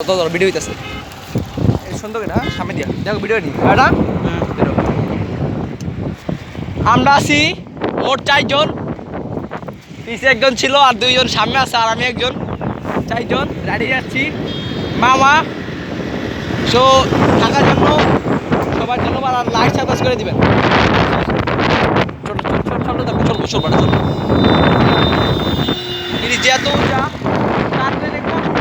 Video হইতেছে সুন্দর এটা সামনে দিয়া দেখো ভিডিও নি এটা আমরা আছি মোট 4 জন, পিছে একজন ছিল আর 2 জন সামনে আছে আর আমি একজন, 4 জন রেডি যাচ্ছি মামা। সো থাকার জন্য সবার জন্য আর লাইট সার্ভিস করে দিবেন। ছোট ছোট ছোট দেখো চলবো চলবো না যদি যেহেতু যা তার কষ্ট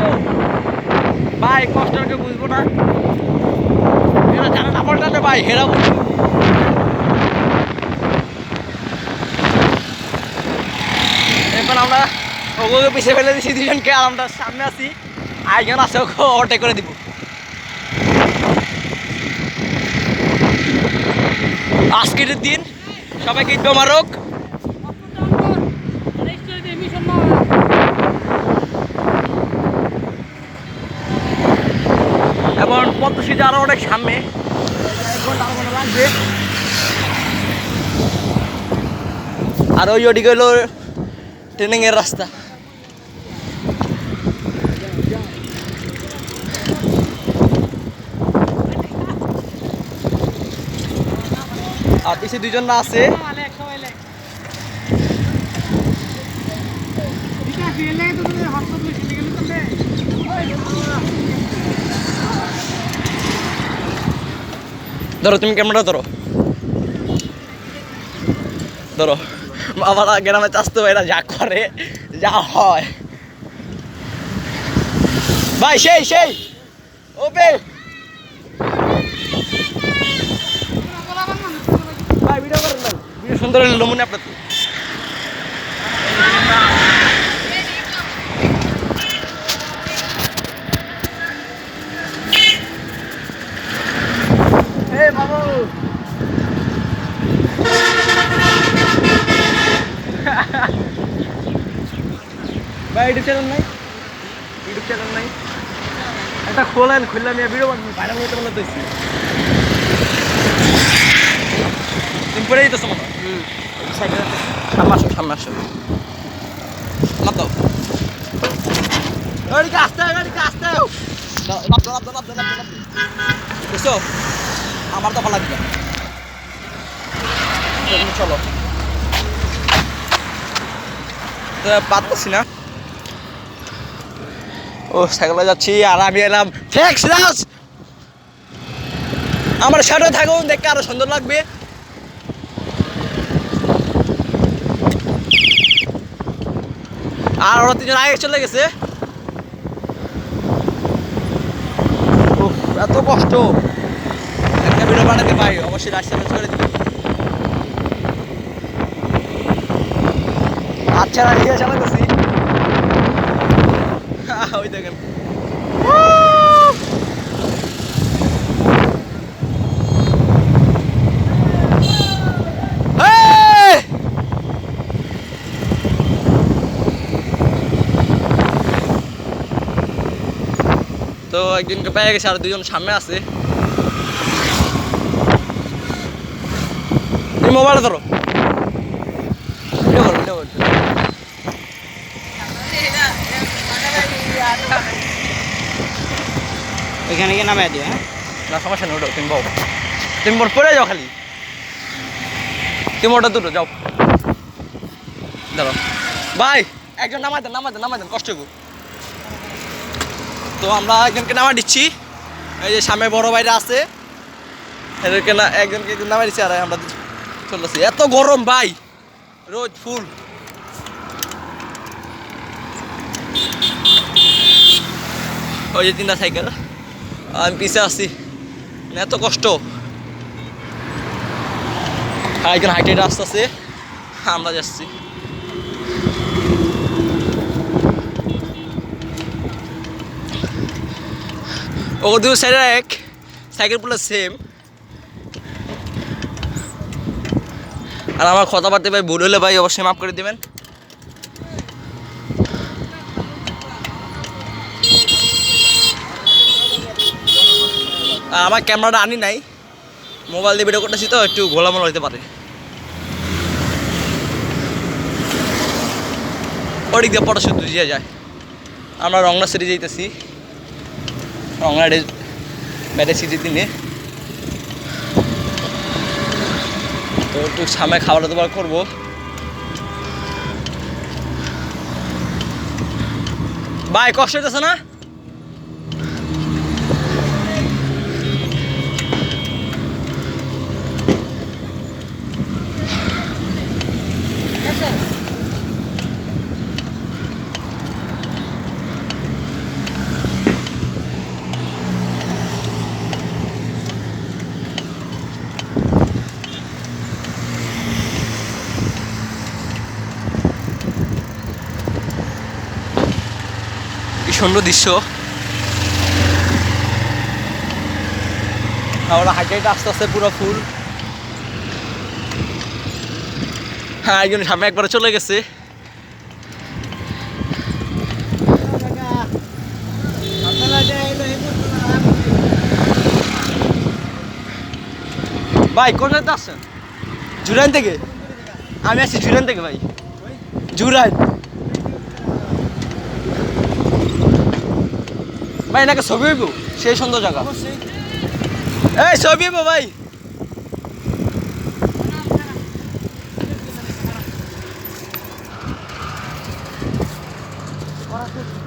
ভাই কষ্টকে বুঝবো না, এরা জানা না পড়লে ভাই হেরা বুঝবো। এরপর আমরা ওগুলো পিছিয়ে ফেলে দিচ্ছি 2 জনকে আর আমরা সামনে আছি, আরেকজন আছে ওকে ওভারটেক করে দিব। আজকের দিন সবাইকে ঈদ মোবারক। এবং পদ্মশীতে আরো অনেক সামনে লাগবে আর ওই ওদিকে হলো ট্রেনিং এর রাস্তা। আর পিছিয়ে 2 জন না আছে, ধরো তুমি ক্যামেরা ধরো ধরো আমার গ্রামে চাষতে এরা যা করে যা হয় ভাই সেই সেই ওপে ভাই ভিডিও করেন ভাই, ভিডিও সুন্দর হলে নমুনা আপনার বাবু ভাই ইউটিউব চ্যানেল নাই, ইউটিউব চ্যানেল নাই একটা খোলেন, খুললাম ভিডিও বানাবো বাইরে বলতে বলে দিচ্ছি তুমি পড়ে যেতেছো মনে হয়। সামনে আসো সামনে আসো লাভ দাও গাড়িকে আসতে গাড়িকে আসতে লাভ দাও লাভ দাও লাভ দাও লাভ দাও বুঝছো আমার তো ভালো লাগবে। চলো পারতেছি না, ও সাইকেলে যাচ্ছি আর আমি এলাম আমার সাথে থাকুন, দেখতে আরো সুন্দর লাগবে। আর ওরা 3 জন আগে চলে গেছে, এত কষ্ট একটা ভিডিও বানাতে পাই অবশ্যই রাস্তা করে দিবে। আচ্ছা রাখিয়ে চালাতেছি ওই দেখেন তো একদিনকে পেয়ে গেছে আর 2 জন সামনে আছে। তুমি মোবাইল ধরো ওইখানে গিয়ে নামাই দিও। হ্যাঁ না সমস্যা নেই, ওটা তুমি বাবু তুমি মোট পড়ে যাও, খালি তুমি ওটা দুটো যাও ধরো ভাই একজন নামাই দেন নামাই দেন নামাই দেন কষ্ট করবো। তো আমরা একজনকে নামা দিচ্ছি, এই যে সামনে বড় ভাইরা আছে এদেরকে না একজনকে নামাই দিচ্ছি আর আমরা চলতেছি। এত গরম ভাই, রোদ ফুল। ওই যে 3টা সাইকেল আমি পিছিয়ে আসছি, এত কষ্ট। আর একজন হাইটে রাস্তা আছে, আমরা যাচ্ছি। ও 2 সাইডে এক সাইকেল পুরো সেম। আর আমার কথাবার্তা ভাই ভুল হলে ভাই অবশ্যই মাফ করে দেবেন। আর আমার ক্যামেরাটা আনি নাই, মোবাইল দিয়ে ভিডিও করতেছি তো একটু গোলামোলা হতে পারে। ওদিক দিয়ে পটাশুদ্ধ দিয়ে যায়। আমরা রংনা সিটি যাইতেছি। রংলাইডে ব্যাটে সিটি দিনে তো একটু সামনে খাবার দাবার করবো। ভাই কষ্ট হইতেছে না? কি সুন্দর দৃশ্য। আমরা হাইটে আস্তে আস্তে পুরো ফুল। হ্যাঁ একজন সামনে একবারে চলে গেছে। ভাই কোন জায়গাতে আসছেন? জুরাইন থেকে? আমি আসছি জুরাইন থেকে ভাই। জুরাইন ভাই, এনাকে ছবি হইব, সেই সুন্দর জায়গা। এই ছবি হইব ভাই।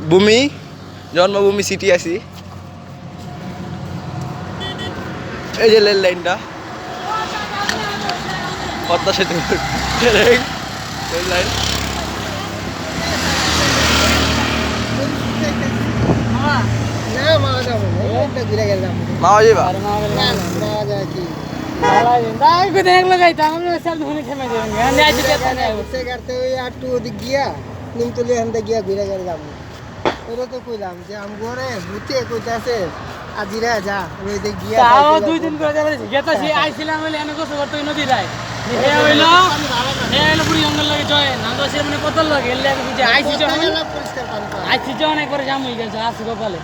ভূমি জন্মভূমি সিটি আছি। এই যে রেল লাইনটা, পদ্মা সেতু রেল লাইন। মামা যাইবা? নিমতলি এখান গিয়া ঘুরে গেলে যাবো। ওটা তো কইলাম যে আম ঘরে ভূতে কইতাছে আজিরা যা ওই যে গিয়া তাও 2 দিন করে যাবে গেতা সে আইছিলাম বলে এনে গোসল করতে ওই নদী রায় হে হইলো পুরি জঙ্গল লাগে জয় নান্দো সে মানে কত লাগে এলে আমি যে আইছি যখন পরিষ্কার পানি পায়। আইছি যখন একবার জাম হই গেছে আসি গোপালে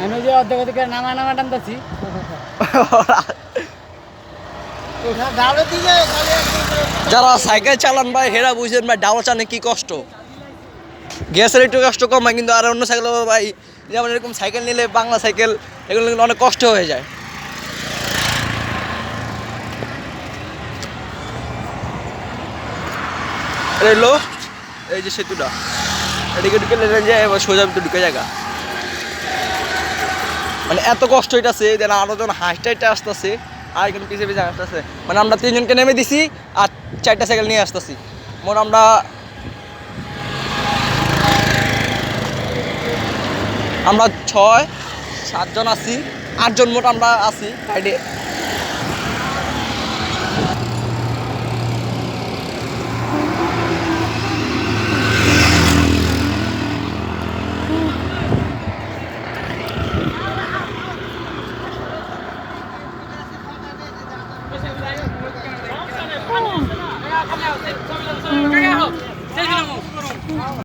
আমি যে অর্ধেক অর্ধেক নামা নামা টানতাছি ওটা ডালে দিলে খালি যারা সাইকেল চালান ভাই হেরা বুঝেন ভাই, ডাউন চানে কি কষ্ট। গ্যাসের একটু কষ্ট কম হয়, কিন্তু আর অন্য সাইকেল ভাই যেমন এরকম সাইকেল নিলে বাংলা সাইকেল এগুলো কিন্তু অনেক কষ্ট হয়ে যায়। এলো এই যে সেতুটা, এদিকে ঢুকে লেন যায় এবার সোজা ভিতরে ঢুকে জায়গা। মানে এত কষ্ট হইতাছে যেন আরো জন হাঁসটা আসতেছে আর এখানে পিছিয়ে পিছিয়ে আসতেছে। মানে আমরা 3 জনকে নেমে দিছি আর 4টা সাইকেল নিয়ে আসতেছি। মোট আমরা 6-7 জন আছি, 8 জন মোট আমরা আছি সাইডে।